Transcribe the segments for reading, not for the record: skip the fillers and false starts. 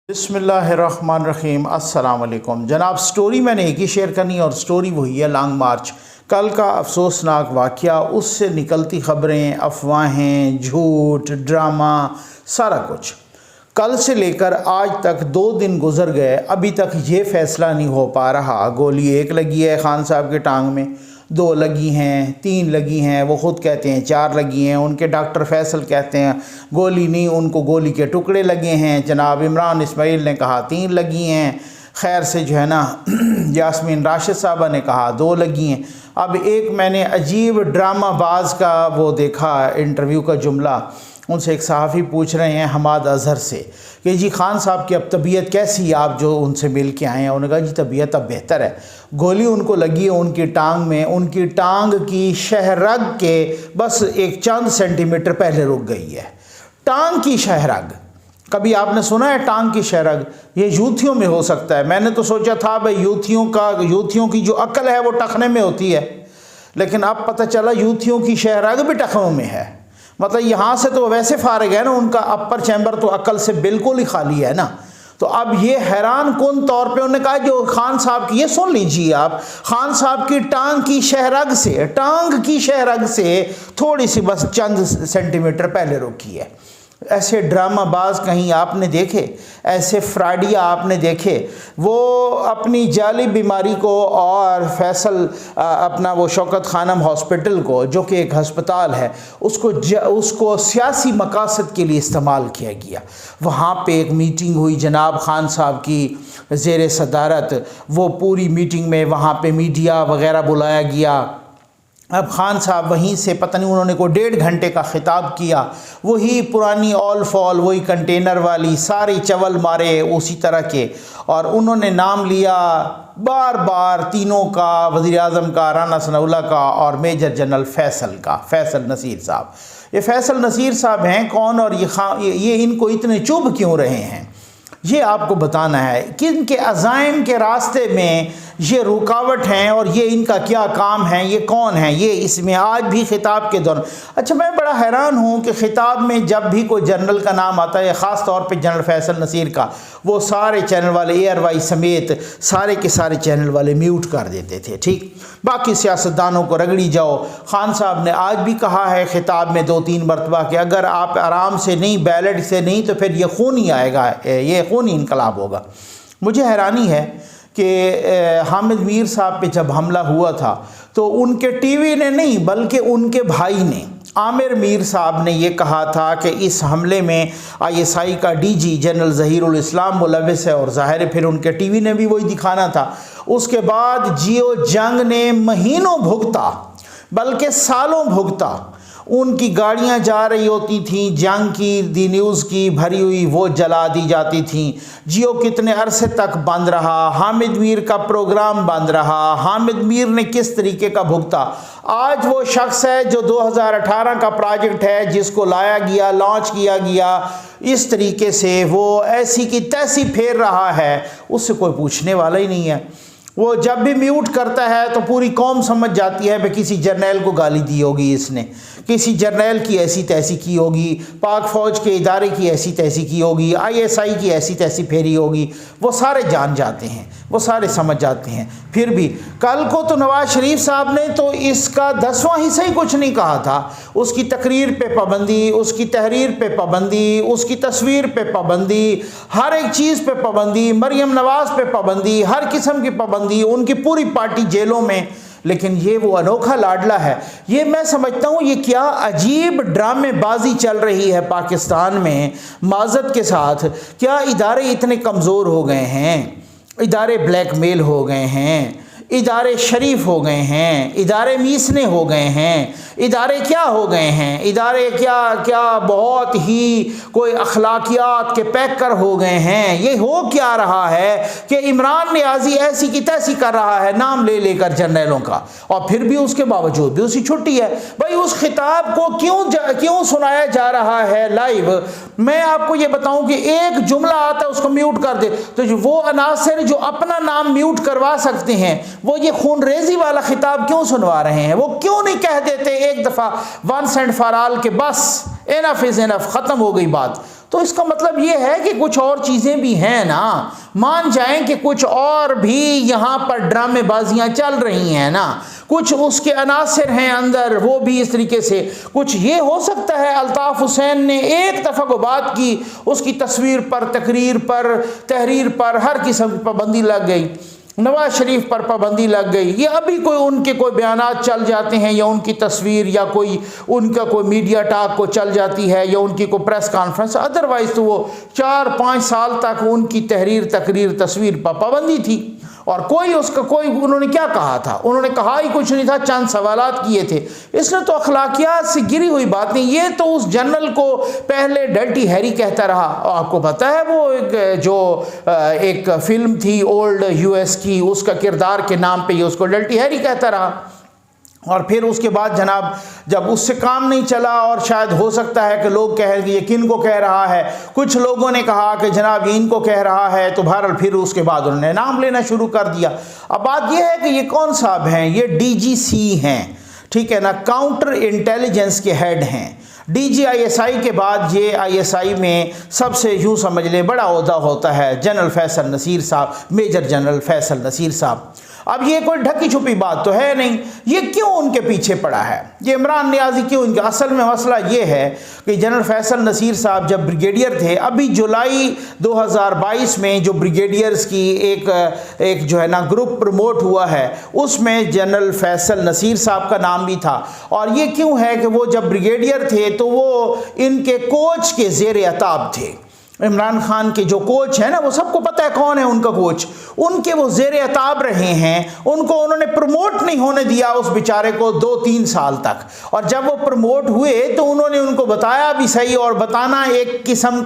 बिस्मिल्लाहिर्रहमानिर्रहीम। अस्सलाम वालेकुम जनाब। स्टोरी मैंने एक ही शेयर करनी है और स्टोरी वही है लॉन्ग मार्च। कल का अफसोसनाक वाक़या, उससे निकलती ख़बरें, अफवाहें, झूठ, ड्रामा, सारा कुछ। कल से लेकर आज तक 2 दिन गुजर गए, अभी तक ये फ़ैसला नहीं हो पा रहा। गोली एक लगी है खान साहब के टांग में, 2 लगी हैं, 3 लगी हैं, वो ख़ुद कहते हैं 4 लगी हैं। उनके डॉक्टर फैसल कहते हैं गोली नहीं, उनको गोली के टुकड़े लगे हैं। जनाब इमरान इस्माइल ने कहा 3 लगी हैं। खैर से जो है ना यास्मीन राशिद साहबा ने कहा 2 लगी हैं। अब एक मैंने अजीब ड्रामाबाज का वो देखा इंटरव्यू का जुमला। उनसे एक सहाफ़ी पूछ रहे हैं हमाद अजहर से कि जी खान साहब की अब तबीयत कैसी है, आप जो उनसे मिल के आए हैं। उन्होंने कहा जी तबीयत अब बेहतर है। गोली उनको लगी है उनकी टांग में, उनकी टांग की शहरग के बस एक चंद सेंटीमीटर पहले रुक गई है। टांग की शहरग, कभी आपने सुना है टांग की शहरग? ये यूथियों में हो सकता है। मैंने तो सोचा था भाई यूथियों की जो अक्ल है वो टखने में होती है, लेकिन अब पता चला यूथियों की शहरग भी टखनों में है। मतलब यहाँ से तो वैसे फारिग है ना, उनका अपर चैम्बर तो अकल से बिल्कुल ही खाली है ना। तो अब ये हैरान कुन तौर पे उन्होंने कहा जो खान साहब की, ये सुन लीजिए आप, खान साहब की टांग की शहरग से थोड़ी सी बस चंद सेंटीमीटर पहले रुकी है। ऐसे ड्रामाबाज कहीं आपने देखे? ऐसे फ्राडिया आपने देखे? वो अपनी जाली बीमारी को और फैसल अपना वो शौकत खानम हॉस्पिटल को, जो कि एक हस्पताल है, उसको सियासी मकासद के लिए इस्तेमाल किया गया। वहाँ पे एक मीटिंग हुई जनाब खान साहब की ज़ेर सदारत। वो पूरी मीटिंग में वहाँ पे मीडिया वगैरह बुलाया गया। अब खान साहब वहीं से पता नहीं उन्होंने को 1.5 घंटे का ख़िताब किया। वही पुरानी ऑल फॉल, वही कंटेनर वाली सारे चवल मारे उसी तरह के, और उन्होंने नाम लिया बार बार तीनों का, वज़ीर आज़म का, राना सनाउल्लाह का और मेजर जनरल फैसल नसीर साहब। ये फैसल नसीर साहब हैं कौन, और ये इनको इतने चुभ क्यों रहे हैं, ये आपको बताना है। किन के अज़ाइम के रास्ते में ये रुकावट हैं और ये इनका क्या काम है, ये कौन है, ये इसमें आज भी खिताब के दौरान। अच्छा, मैं बड़ा हैरान हूँ कि खिताब में जब भी कोई जनरल का नाम आता है, ख़ास तौर पे जनरल फैसल नसीर का, वो सारे चैनल वाले एयरवाई समेत सारे के सारे चैनल वाले म्यूट कर देते थे। ठीक, बाकी सियासतदानों को रगड़ी जाओ। खान साहब ने आज भी कहा है खिताब में 2-3 मरतबा कि अगर आप आराम से नहीं, बैलेट से नहीं, तो फिर ये खून ही आएगा, ये खूनी इनकलाब होगा। मुझे हैरानी है कि हामिद मीर साहब पे जब हमला हुआ था तो उनके टीवी ने नहीं, बल्कि उनके भाई ने, आमिर मीर साहब ने ये कहा था कि इस हमले में ISI का DG जनरल ज़हीरुल इस्लाम मुलविस है, और ज़ाहिर है फिर उनके टीवी ने भी वही दिखाना था। उसके बाद जियो जंग ने महीनों भुगता, बल्कि सालों भुगता। उनकी गाड़ियां जा रही होती थीं जंग की, दी न्यूज़ की भरी हुई, वो जला दी जाती थीं। जियो कितने अरसे तक बंद रहा, हामिद मीर का प्रोग्राम बंद रहा, हामिद मीर ने किस तरीके का भुगता। आज वो शख्स है जो 2018 का प्रोजेक्ट है, जिसको लाया गया, लॉन्च किया गया, इस तरीके से वो ऐसी की तैसी फेर रहा है, उससे कोई पूछने वाला ही नहीं है। वो जब भी म्यूट करता है तो पूरी कौम समझ जाती है भाई किसी जर्नैल को गाली दी होगी इसने, किसी जर्नैल की ऐसी तैसी की होगी, पाक फ़ौज के इदारे की ऐसी तैसी की होगी, ISI की ऐसी तैसी फेरी होगी। वो सारे जान जाते हैं, वो सारे समझ जाते हैं। फिर भी कल को तो नवाज़ शरीफ साहब ने तो इसका 10वां हिस्सा ही कुछ नहीं कहा था। उसकी तकरीर पे पाबंदी, उसकी तहरीर पे पाबंदी, उसकी तस्वीर पे पाबंदी, हर एक चीज़ पे पाबंदी, मरियम नवाज़ पे पाबंदी, हर किस्म की पाबंदी, उनकी पूरी पार्टी जेलों में। लेकिन ये वो अनोखा लाडला है। ये मैं समझता हूँ ये क्या अजीब ड्रामेबाजी चल रही है पाकिस्तान में। माज़रत के साथ, क्या इदारे इतने कमज़ोर हो गए हैं, इदारे ब्लैकमेल हो गए हैं, इदारे शरीफ हो गए हैं, इदारे मीसने हो गए हैं, इदारे क्या हो गए हैं, इदारे क्या बहुत ही कोई अखलाकियात के पैकर हो गए हैं। ये हो क्या रहा है कि इमरान नियाज़ी ऐसी की तैसी कर रहा है नाम ले लेकर जर्नैलों का, और फिर भी उसके बावजूद भी उसी छुट्टी है। भाई उस खिताब को क्यों सुनाया जा रहा है लाइव? मैं आपको ये बताऊं कि एक जुमला आता है उसको म्यूट कर दे, तो वो अनासर जो अपना नाम म्यूट करवा सकते हैं, वो ये खून रेजी वाला खिताब क्यों सुनवा रहे हैं? वो क्यों नहीं कह देते एक दफ़ा वंस एंड फॉर ऑल के बस इनफ इज़ इनफ, ख़त्म हो गई बात। तो इसका मतलब ये है कि कुछ और चीज़ें भी हैं ना, मान जाएं कि कुछ और भी यहाँ पर ड्रामेबाजियाँ चल रही हैं ना, कुछ उसके अनासर हैं अंदर, वो भी इस तरीके से कुछ ये हो सकता है। अल्ताफ़ हुसैन ने एक दफ़ा को बात की, उसकी तस्वीर पर, तकरीर पर, तहरीर पर हर किस्म की पाबंदी लग गई, नवाज शरीफ पर पाबंदी लग गई। ये अभी कोई उनके कोई बयानात चल जाते हैं या उनकी तस्वीर या कोई उनका कोई मीडिया टॉक को चल जाती है या उनकी कोई प्रेस कॉन्फ्रेंस, अदरवाइज़ तो वो 4-5 साल तक उनकी तहरीर, तकरीर, तस्वीर पर पाबंदी थी। और कोई उसका कोई उन्होंने क्या कहा था, उन्होंने कहा ही कुछ नहीं था, चंद सवालात किए थे। इसने तो अखलाकियात से गिरी हुई बात नहीं, ये तो उस जनरल को पहले डर्टी हैरी कहता रहा। और आपको पता है वो एक फिल्म थी ओल्ड यूएस की, उसका किरदार के नाम पे ये उसको डर्टी हैरी कहता रहा। और फिर उसके बाद जनाब जब उससे काम नहीं चला, और शायद हो सकता है कि लोग कहें ये किन को कह रहा है, कुछ लोगों ने कहा कि जनाब ये इनको कह रहा है, तो बहरहाल फिर उसके बाद उन्होंने नाम लेना शुरू कर दिया। अब बात यह है कि ये कौन साहब हैं, ये डीजीसी हैं, ठीक है ना, काउंटर इंटेलिजेंस के हेड हैं। DGISI के बाद ये ISI में सबसे यूँ समझ लें बड़ा ओहदा होता है जनरल फैसल नसीर साहब, मेजर जनरल फैसल नसीर साहब। अब ये कोई ढकी छुपी बात तो है नहीं, ये क्यों उनके पीछे पड़ा है, ये इमरान नियाज़ी क्यों इनका, असल में मसला ये है कि जनरल फैसल नसीर साहब जब ब्रिगेडियर थे, अभी जुलाई 2022 में जो ब्रिगेडियर्स की एक जो है ना ग्रुप प्रमोट हुआ है, उसमें जनरल फैसल नसीर साहब का नाम भी था। और ये क्यों है कि वो जब ब्रिगेडियर थे तो वो इनके कोच के ज़ेर अताब थे। इमरान खान के जो कोच हैं ना, वो सबको पता है कौन है उनका कोच, उनके वो ज़ेर अताब रहे हैं, उनको उन्होंने प्रमोट नहीं होने दिया उस बेचारे को 2-3 साल तक। और जब वो प्रमोट हुए तो उन्होंने उनको बताया भी सही, और बताना एक किस्म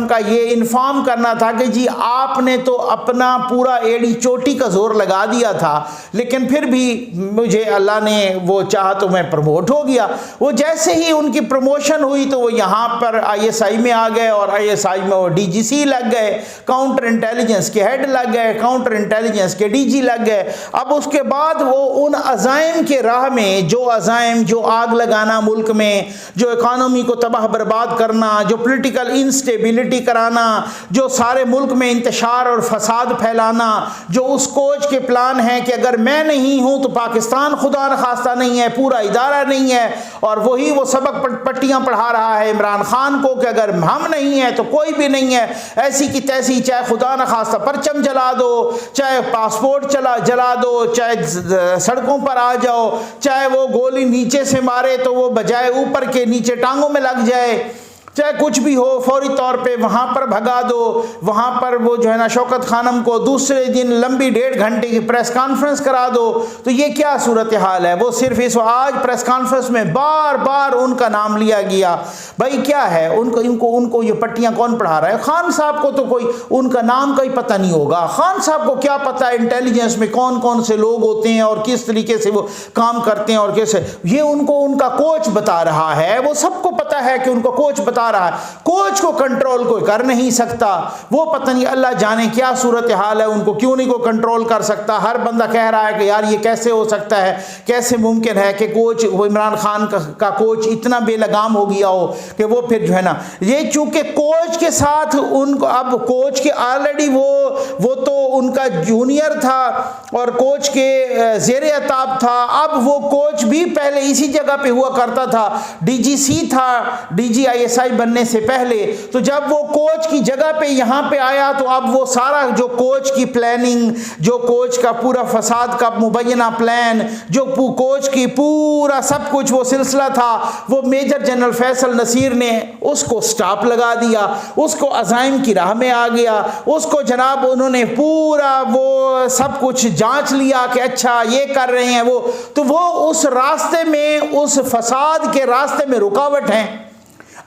का ये इन्फॉर्म करना था कि जी आपने तो अपना पूरा एड़ी चोटी का जोर लगा दिया था, लेकिन फिर भी मुझे अल्लाह ने वो चाहा तो मैं प्रमोट हो गया। वो जैसे ही उनकी प्रमोशन हुई तो वो यहाँ पर ISI में आ गए, और ISI में वो DGC लग गए, काउंटर इंटेलिजेंस के हेड लग गए, काउंटर इंटेलिजेंस के DG लग गए। अब उसके बाद वो उन अज़ाइम के राह में, जो अज़ाइम, जो आग लगाना मुल्क में, जो इकानमी को तबाह बर्बाद करना, जो पॉलिटिकल इंस्टेबिलिटी कराना, जो सारे मुल्क में इंतशार और फसाद फैलाना, जो उस कोच के प्लान है कि अगर मैं नहीं हूँ तो पाकिस्तान खुदा न खास्ता नहीं है, पूरा इदारा नहीं है। और वही वो सबक पट्टियाँ पढ़ा रहा है इमरान खान को कि अगर हम नहीं है तो कोई भी नहीं है, ऐसी की तैसी, चाहे खुदा न खास्ता परचम जला दो, चाहे पासपोर्ट जला दो, चाहे सड़कों पर आ जाओ, चाहे वो गोली नीचे से मारे तो वो बजाय ऊपर के नीचे टांगों में लग जाए, चाहे कुछ भी हो, फौरी तौर पे वहाँ पर भगा दो। वहाँ पर वो जो है ना शौकत खानम को दूसरे दिन लंबी 1.5 घंटे की प्रेस कॉन्फ्रेंस करा दो। तो ये क्या सूरत हाल है, वो सिर्फ इस आज प्रेस कॉन्फ्रेंस में बार बार उनका नाम लिया गया। भाई क्या है, उनको ये पट्टियाँ कौन पढ़ा रहा है? खान साहब को तो कोई उनका नाम का ही पता नहीं होगा। खान साहब को क्या पता है इंटेलिजेंस में कौन कौन से लोग होते हैं और किस तरीके से वो काम करते हैं और कैसे, ये उनको उनका कोच बता रहा है। वो सबको पता है कि उनको कोच बता रहा है। कोच को कंट्रोल कोई कर नहीं सकता, वो पता नहीं अल्लाह जाने क्या सूरत हाल है, उनको क्यों नहीं को कंट्रोल कर सकता। हर बंदा कह रहा है कि यार ये कैसे हो सकता है, कैसे मुमकिन है कि कोच, वो इमरान खान का कोच इतना बेलगाम हो गया हो कि वो फिर जो है ना, ये चूंकि कोच के साथ उनको, अब कोच के ऑलरेडी वो तो उनका जूनियर था और कोच के ज़ेर अताब था। अब वो कोच भी पहले इसी जगह पे हुआ करता था, DGC था, DGISI बनने से पहले। तो जब वो कोच की जगह पे यहाँ पे आया तो अब वो सारा जो कोच की प्लानिंग, जो कोच का पूरा फसाद का मुबैना प्लान, जो कोच की पूरा सब कुछ वो सिलसिला था, वो मेजर जनरल फैसल नसीर ने उसको स्टॉप लगा दिया, उसको अज़ाइम की राह में आ गया, उसको जनाब उन्होंने पूरा वो सब कुछ जांच लिया कि अच्छा ये कर रहे हैं वो, तो वो उस रास्ते में, उस फसाद के रास्ते में रुकावट हैं।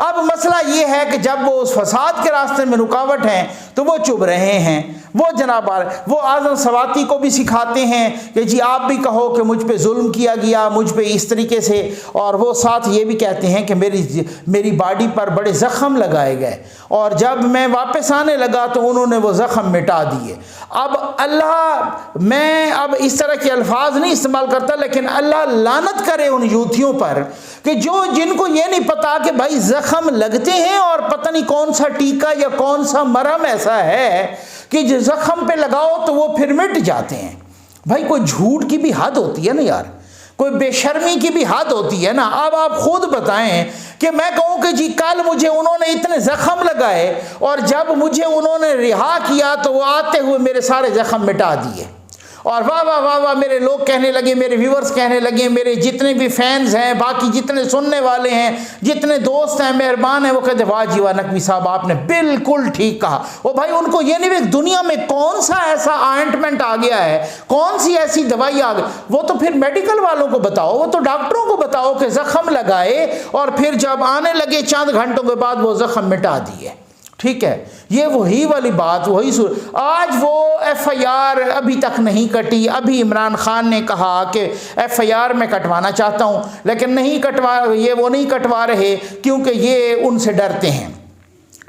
अब मसला ये है कि जब वो उस फसाद के रास्ते में रुकावट हैं तो वो चुभ रहे हैं। वो जनाब वो आज़म सवाती को भी सिखाते हैं कि जी आप भी कहो कि मुझ पे जुल्म किया गया, मुझ पे इस तरीके से, और वो साथ ये भी कहते हैं कि मेरी बॉडी पर बड़े ज़ख़म लगाए गए और जब मैं वापस आने लगा तो उन्होंने वो ज़ख़म मिटा दिए। अब अल्लाह, मैं अब इस तरह के अल्फाज नहीं इस्तेमाल करता, लेकिन अल्लाह लानत करे उन यूथियों पर कि जिनको ये नहीं पता कि भाई जख्म लगते हैं और पता नहीं कौन सा टीका या कौन सा मरहम ऐसा है कि जो जख्म पे लगाओ तो वो फिर मिट जाते हैं। भाई कोई झूठ की भी हद होती है ना यार, कोई बेशर्मी की भी हद होती है ना। अब आप खुद बताएं कि मैं कहूं कि जी कल मुझे उन्होंने इतने जख्म लगाए और जब मुझे उन्होंने रिहा किया तो वो आते हुए मेरे सारे जख्म मिटा दिए, और वाह वाह वाह वाह मेरे लोग कहने लगे, मेरे व्यूवर्स कहने लगे, मेरे जितने भी फैंस हैं, बाकी जितने सुनने वाले हैं, जितने दोस्त हैं, मेहरबान हैं, वो कहते वाह जी वाह नकवी साहब आपने बिल्कुल ठीक कहा। ओ भाई उनको ये नहीं, दुनिया में कौन सा ऐसा ऑइंटमेंट आ गया है, कौन सी ऐसी दवाई आ गई, वो तो फिर मेडिकल वालों को बताओ, वो तो डॉक्टरों को बताओ कि जख्म लगाए और फिर जब आने लगे चंद घंटों के बाद वो जख्म मिटा दिए। ठीक है, ये वही वाली बात, वही आज वो FIR अभी तक नहीं कटी। अभी इमरान खान ने कहा कि FIR मैं कटवाना चाहता हूँ, लेकिन नहीं कटवा, वो नहीं कटवा रहे क्योंकि ये उनसे डरते हैं।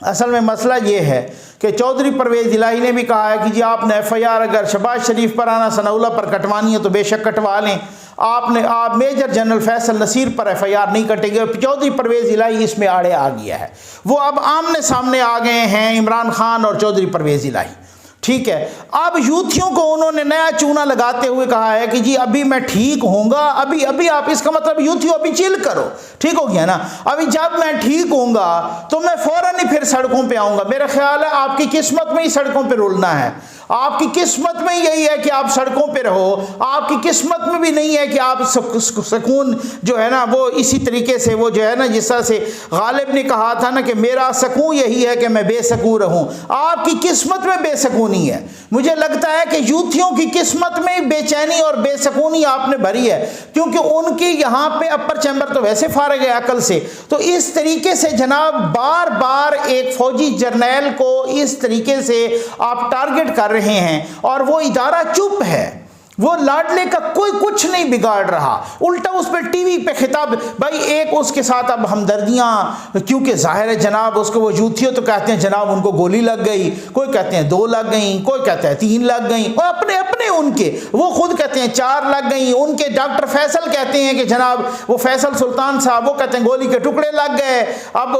असल में मसला ये है कि चौधरी परवेज़ इलाही ने भी कहा है कि जी आपने FIR अगर शहबाज शरीफ पर, राना सनाउल्लाह पर कटवानी है तो बेशक कटवा लें, आप मेजर जनरल फैसल नसीर पर FIR नहीं कटेगी। चौधरी परवेज़ इलाही इसमें आड़े आ गया है, वो अब आमने सामने आ गए हैं इमरान खान और चौधरी परवेज़ इलाही। ठीक है, अब यूथियों को उन्होंने नया चूना लगाते हुए कहा है कि जी अभी मैं ठीक होऊंगा, अभी आप, इसका मतलब यूथियों अभी चिल करो, ठीक हो गया ना, अभी जब मैं ठीक होऊंगा तो मैं फौरन ही फिर सड़कों पे आऊंगा। मेरा ख्याल है आपकी किस्मत में ही सड़कों पे रुलना है, आपकी किस्मत में यही है कि आप सड़कों पे रहो, आपकी किस्मत में भी नहीं है कि आप सुकून जो है ना वो इसी तरीके से, वो जो है ना जिस तरह से गालिब ने कहा था ना कि मेरा सुकून यही है कि मैं बेसकून रहूं, आपकी किस्मत में बेसकूनी है। मुझे लगता है कि यूथियों की किस्मत में बेचैनी और बेसकूनी आपने भरी है, क्योंकि उनकी यहाँ पे अपर चैम्बर तो वैसे फारग है अकल से। तो इस तरीके से जनाब बार बार एक फौजी जर्नैल को इस तरीके से आप टारगेट कर रहे हैं और वो इदारा चुप है, वो लाडले का कोई कुछ नहीं बिगाड़ रहा, उल्टा उस पर टीवी पे खिताब। भाई एक उसके साथ अब हमदर्दियां, क्योंकि जाहिर है जनाब उसको वो यूथियों तो कहते हैं जनाब उनको गोली लग गई, कोई कहते हैं 2 लग गई, कोई कहते हैं 3 लग गई, और अपने अपने उनके वो खुद कहते हैं 4 लग गई, उनके डॉक्टर फैसल कहते हैं कि जनाब वो फैसल सुल्तान साहब वो कहते हैं गोली के टुकड़े लग गए। अब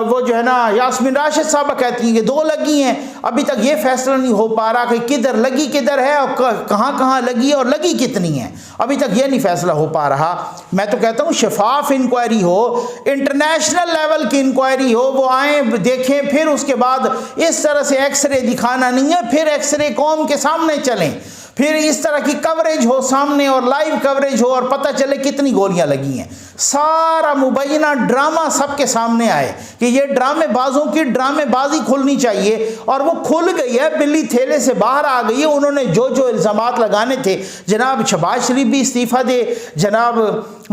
वो जो है ना यास्मीन राशिद साहब कहती हैं कि 2 लगी हैं। अभी तक ये फैसला नहीं हो पा रहा कि किधर लगी किधर है और कहाँ कहाँ लगी और लगी कितनी है, अभी तक ये नहीं फैसला हो पा रहा। मैं तो कहता हूँ शफाफ इंक्वायरी हो, इंटरनेशनल लेवल की इंक्वायरी हो, वो आए देखें, फिर उसके बाद इस तरह से एक्सरे दिखाना नहीं है, फिर एक्सरे कौम के सामने चलें, फिर इस तरह की कवरेज हो सामने और लाइव कवरेज हो और पता चले कितनी गोलियां लगी हैं। सारा मुबैना ड्रामा सबके सामने आए कि ये ड्रामेबाजों की ड्रामेबाजी खुलनी चाहिए, और वो खुल गई है, बिल्ली थैले से बाहर आ गई है। उन्होंने जो जो इल्ज़ामात लगाने थे, जनाब शहबाज शरीफ भी इस्तीफ़ा दे, जनाब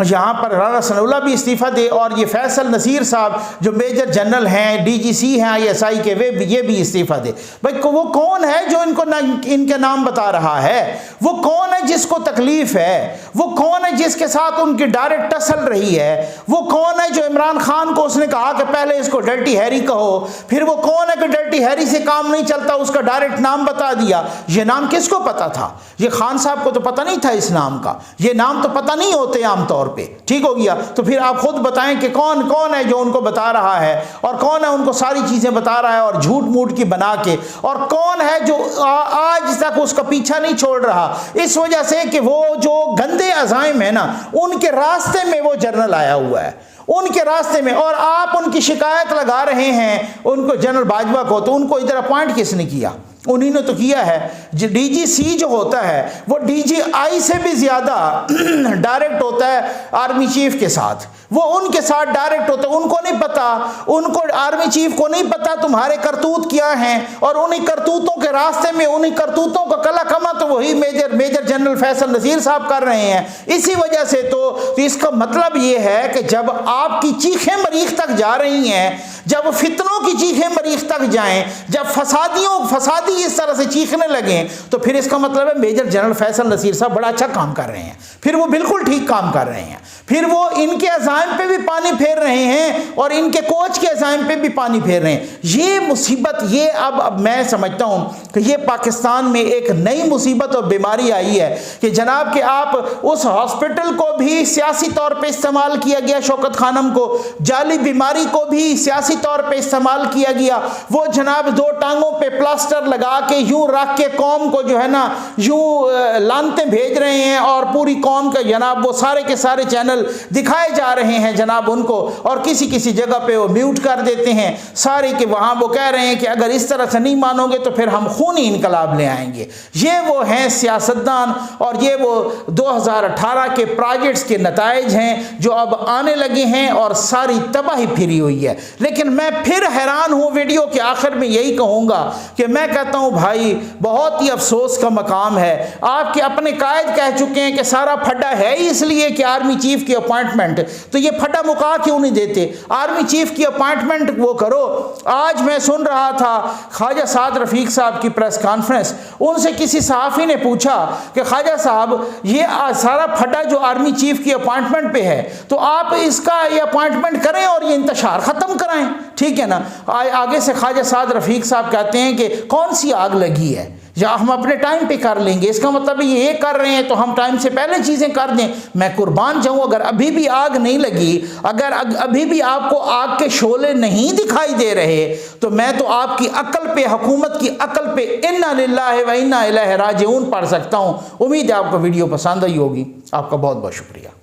यहाँ पर राना सनाउल्लाह भी इस्तीफ़ा दे, और ये फैसल नसीर साहब जो मेजर जनरल हैं, DGC हैं ISI के, ये भी इस्तीफ़ा दे। भाई वो कौन है जो इनके नाम बता रहा है? वो कौन है जिसको तकलीफ है? वो कौन है जिसके साथ उनकी डायरेक्ट टसल रही है? वो कौन है जो इमरान खान को उसने कहा कि पहले इसको डर्टी हैरी कहो, फिर वो कौन है कि डर्टी हैरी से काम नहीं चलता, उसका डायरेक्ट नाम बता दिया? ये नाम किसको पता था? ये खान साहब को तो पता नहीं था इस नाम का, ये नाम तो पता नहीं होते आमतौर पे, ठीक हो गया। तो फिर आप खुद बताएं कि कौन कौन है जो उनको बता रहा है, और कौन है उनको सारी चीजें बता रहा है और झूठ मूठ की बना के, और कौन है जो आज तक उसका पीछा नहीं छोड़ रहा, इस वजह से कि वो जो गंदे अज़ाइम है ना उनके रास्ते में वो जर्नल आया हुआ है, उनके रास्ते में, और आप उनकी शिकायत लगा रहे हैं उनको, जनरल बाजवा को। तो उनको इधर अपॉइंट किसने किया? उन्हीं ने तो किया है। जो DGC जो होता है वो DGI से भी ज़्यादा डायरेक्ट होता है आर्मी चीफ के साथ, वो उनके साथ डायरेक्ट होता है। उनको नहीं पता, उनको आर्मी चीफ को नहीं पता तुम्हारे करतूत क्या हैं, और उन्हीं करतूतों के रास्ते में, उन्हीं करतूतों का कला कमा तो वही मेजर जनरल फैसल नसीर साहब कर रहे हैं। इसी वजह से तो इसका मतलब ये है कि जब आपकी चीखें मरीख तक जा रही हैं, जब फितनों की चीखें मरीख तक जाएं, जब फसादी इस तरह से चीखने लगे, तो फिर इसका मतलब है मेजर जनरल फैसल नसीर साहब बड़ा अच्छा काम कर रहे हैं, फिर वो बिल्कुल ठीक काम कर रहे हैं, फिर वो इनके अज़ाइम अजाइम पे भी पानी फेर रहे हैं और इनके कोच के अजाइम पे भी पानी फेर रहे हैं। ये मुसीबत, ये अब मैं समझता हूँ कि ये पाकिस्तान में एक नई मुसीबत और बीमारी आई है कि जनाब कि आप उस हॉस्पिटल को भी सियासी तौर पे इस्तेमाल किया गया, शौकत खानम को, जाली बीमारी को भी सियासी तौर पे इस्तेमाल किया गया। वो जनाब दो टांगों पे प्लास्टर लगा के यूं रख के कौम को जो है ना यूं लानते भेज रहे हैं और पूरी कौम का जनाब वो सारे के सारे चैनल दिखाए जा रहे हैं जनाब उनको, और किसी किसी जगह पे वो म्यूट कर देते हैं सारे के। वहाँ वो कह रहे हैं कि अगर इस तरह से नहीं मानोगे तो फिर हम खूनी इनकलाब ले आएंगे। ये वो हैं सियासतदान और ये वो 2018 के प्रोजेक्ट्स के नताइज हैं जो अब आने लगे हैं और सारी तबाही फिरी हुई है। लेकिन मैं फिर हैरान हूँ, वीडियो के आखिर में यही कहूँगा कि मैं कहता हूँ भाई बहुत ही अफसोस का मकाम है। आपके अपने कायद कह चुके हैं कि सारा फड्डा है ही इसलिए कि आर्मी चीफ की अपॉइंटमेंट, तो ये फड्डा मुका क्यों नहीं देते? आर्मी चीफ की अपॉइंटमेंट वो करो। आज मैं सुन रहा था ख्वाजा साद रफीक साहब की प्रेस कॉन्फ्रेंस, उनसे किसी सहाफ़ी ने पूछा कि ख्वाजा साहब ये सारा फड्डा जो आर्मी चीफ की अपॉइंटमेंट पे है तो आप इसका ये अपॉइंटमेंट करें और ये इंतशार ख़त्म कराएं, ठीक है ना। आगे से ख्वाजा साद रफीक साहब कहते हैं कि कौन सी आग लगी है, या हम अपने टाइम पे कर लेंगे, इसका मतलब ये कर रहे हैं तो हम टाइम से पहले चीज़ें कर दें। मैं कुर्बान जाऊं, अगर अभी भी आग नहीं लगी, अगर अभी भी आपको आग के शोले नहीं दिखाई दे रहे, तो मैं तो आपकी अक्ल पे, हुकूमत की अक्ल पे इन्ना लिल्लाहि व इन्ना इलैहि राजिऊन पढ़ सकता हूं। उम्मीद है आपको वीडियो पसंद आई होगी। आपका बहुत बहुत शुक्रिया।